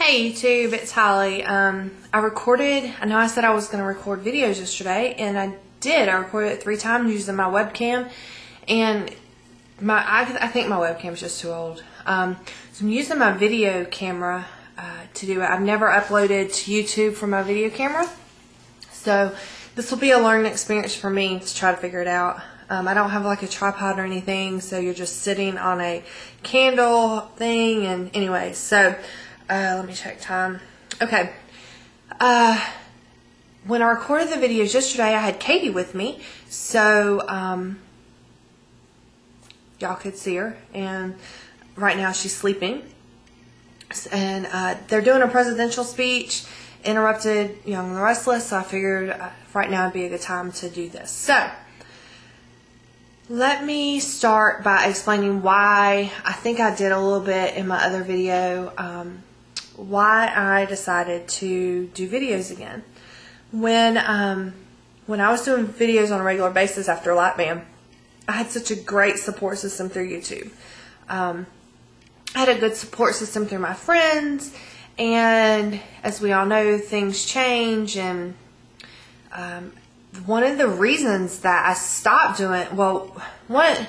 Hey YouTube, it's Holly. I know I said I was going to record videos yesterday, and I did. I recorded it 3 times using my webcam, and I think my webcam's just too old. So I'm using my video camera to do it. I've never uploaded to YouTube from my video camera, so this will be a learning experience for me to try to figure it out. I don't have like a tripod or anything, so you're just sitting on a candle thing, and anyway, so let me check time. Okay. When I recorded the videos yesterday, I had Katie with me, so y'all could see her, and right now she's sleeping. And they're doing a presidential speech, interrupted Young and the Restless, so I figured right now would be a good time to do this. So let me start by explaining why I think I did a little bit in my other video, why I decided to do videos again. When I was doing videos on a regular basis after Lapband, I had such a great support system through YouTube. I had a good support system through my friends, and as we all know, things change, and one of the reasons that I stopped doing, not one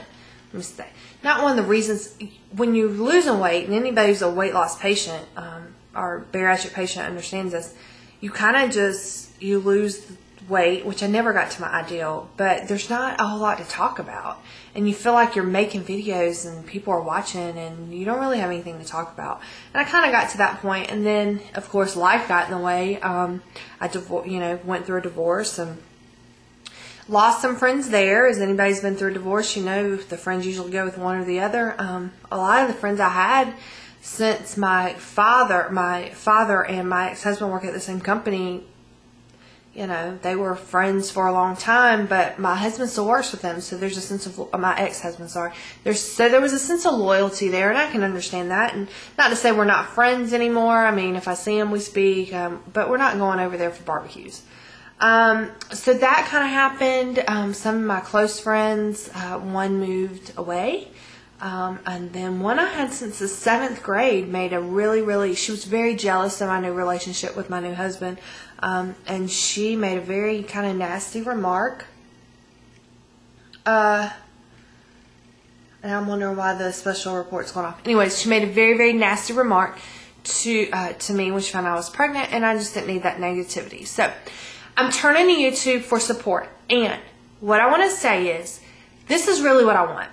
of the reasons, when you're losing weight, and anybody who's a weight loss patient or bariatric patient understands this, you kind of you lose weight, which I never got to my ideal, but there's not a whole lot to talk about, and you feel like you're making videos and people are watching and you don't really have anything to talk about. And I kind of got to that point, and then of course life got in the way. I went through a divorce and lost some friends there. As anybody's been through a divorce, you know the friends usually go with one or the other. A lot of the friends I had since my father and my ex-husband work at the same company, you know, they were friends for a long time, but my husband still works with them, so there's a sense of, my ex-husband, sorry. There was a sense of loyalty there, and I can understand that. And not to say we're not friends anymore. I mean, if I see him, we speak, but we're not going over there for barbecues. So that kind of happened. Some of my close friends, one moved away. And then one I had since the 7th grade made she was very jealous of my new relationship with my new husband. And she made a very kind of nasty remark. And I'm wondering why the special report's going off. Anyways, she made a very, very nasty remark to me when she found out I was pregnant, and I just didn't need that negativity. So I'm turning to YouTube for support. And what I want to say is, this is really what I want.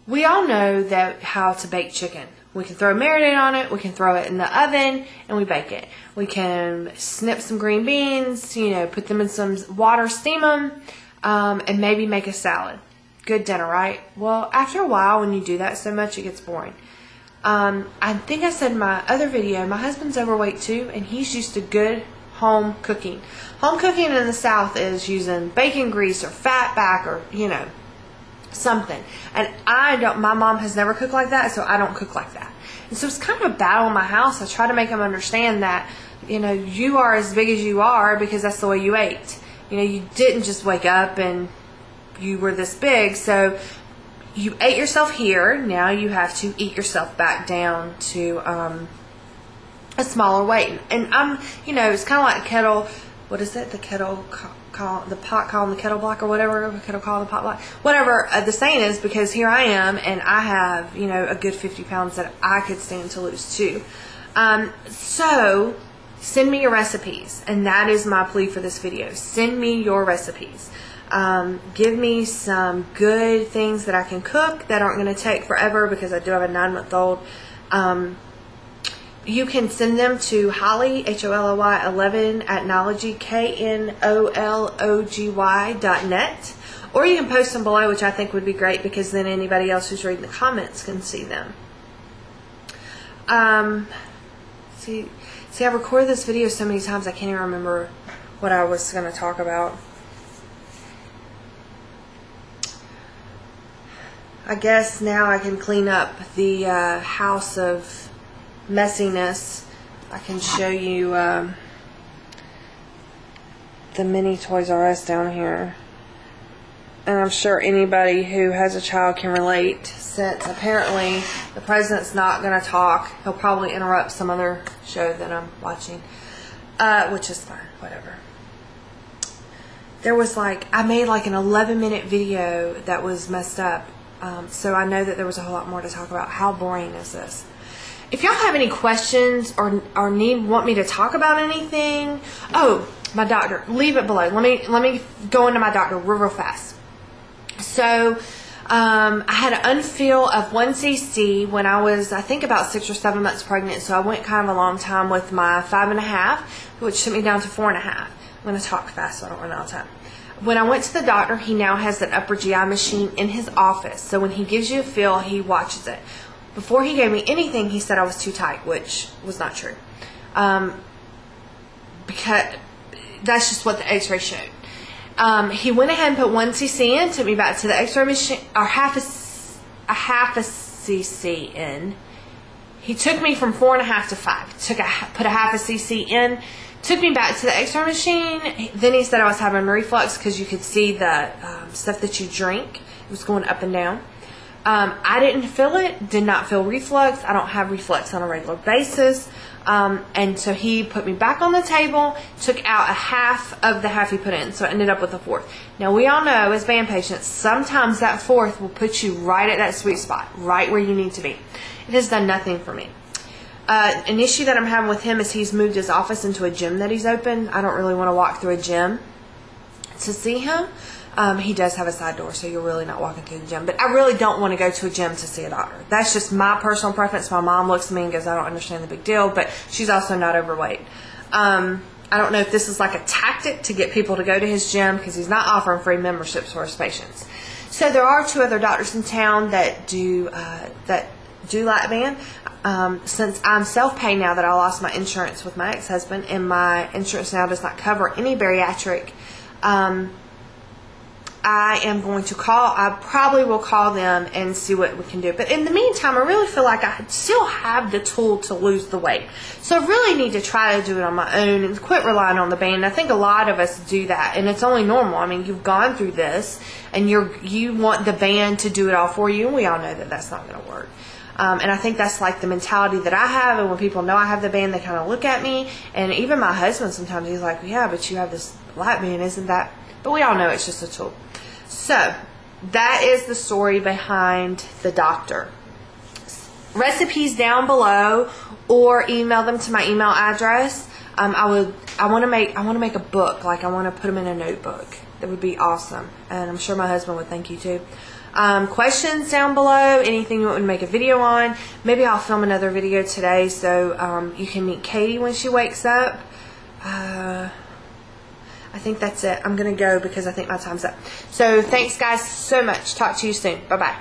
We all know how to bake chicken. We can throw a marinade on it, we can throw it in the oven, and we bake it. We can snip some green beans, put them in some water, steam them, and maybe make a salad. Good dinner, right? Well, after a while, when you do that so much, it gets boring. I think I said in my other video, my husband's overweight too, and he's used to good home cooking. Home cooking in the South is using bacon grease or fat back or, something. And my mom has never cooked like that, so I don't cook like that. And so it's kind of a battle in my house. I try to make them understand that, you are as big as you are because that's the way you ate. You didn't just wake up and you were this big, so you ate yourself here. Now you have to eat yourself back down to a smaller weight. And it's kind of like kettle, what is it? The pot calling the kettle black, or whatever, the kettle calling the pot black, whatever the saying is, because here I am, and I have, a good 50 pounds that I could stand to lose too. So send me your recipes, and that is my plea for this video. Send me your recipes. Give me some good things that I can cook that aren't going to take forever, because I do have a 9-month-old. You can send them to Holly, Holly 11 at Knology, KNOLOGY.net, or you can post them below, which I think would be great, because then anybody else who's reading the comments can see them. See, I recorded this video so many times I can't even remember what I was going to talk about. I guess now I can clean up the house of messiness. I can show you the mini Toys R Us down here. and I'm sure anybody who has a child can relate, since apparently the president's not going to talk. He'll probably interrupt some other show that I'm watching, which is fine, whatever. There was I made an 11-minute video that was messed up, so I know that there was a whole lot more to talk about. How boring is this? If y'all have any questions or want me to talk about anything, oh, my doctor, leave it below. Let me go into my doctor real fast. So I had an unfill of 1 cc when I was, I think, about 6 or 7 months pregnant. So I went kind of a long time with my 5.5, which took me down to 4.5. I'm going to talk fast so I don't run out of time. When I went to the doctor, he now has an upper GI machine in his office. So when he gives you a fill, he watches it. Before he gave me anything, he said I was too tight, which was not true. Because that's just what the x-ray showed. He went ahead and put 1 cc in, took me back to the x-ray machine, or half a cc in. He took me from 4.5 to 5. Put a half a cc in, took me back to the x-ray machine. Then he said I was having reflux because you could see the stuff that you drink. It was going up and down. I didn't feel it, did not feel reflux. I don't have reflux on a regular basis. And so he put me back on the table, took out a half of the half he put in. So I ended up with a 1/4. Now we all know as band patients, sometimes that 1/4 will put you right at that sweet spot, right where you need to be. It has done nothing for me. An issue that I'm having with him is he's moved his office into a gym that he's opened. I don't really want to walk through a gym to see him. He does have a side door, so you're really not walking through the gym. But I really don't want to go to a gym to see a doctor. That's just my personal preference. My mom looks at me and goes, I don't understand the big deal, but she's also not overweight. I don't know if this is like a tactic to get people to go to his gym, because he's not offering free memberships for his patients. So there are 2 other doctors in town that do Lapband. Since I'm self-pay now that I lost my insurance with my ex-husband, and my insurance now does not cover any bariatric, I am going to I probably will call them and see what we can do. But in the meantime, I really feel like I still have the tool to lose the weight. So I really need to try to do it on my own and quit relying on the band. I think a lot of us do that, and it's only normal. I mean, you've gone through this, and you want the band to do it all for you, and we all know that that's not going to work. And I think that's like the mentality that I have, and when people know I have the band, they kind of look at me. And even my husband, sometimes he's like, yeah, but you have this Lapband, isn't that? But we all know it's just a tool. So that is the story behind the doctor. Recipes down below, or email them to my email address. I want to make a book. I want to put them in a notebook. That would be awesome, and I'm sure my husband would thank you too. Questions down below, anything you want me to make a video on. Maybe I'll film another video today so you can meet Katie when she wakes up. I think that's it. I'm going to go because I think my time's up. So thanks guys so much. Talk to you soon. Bye-bye.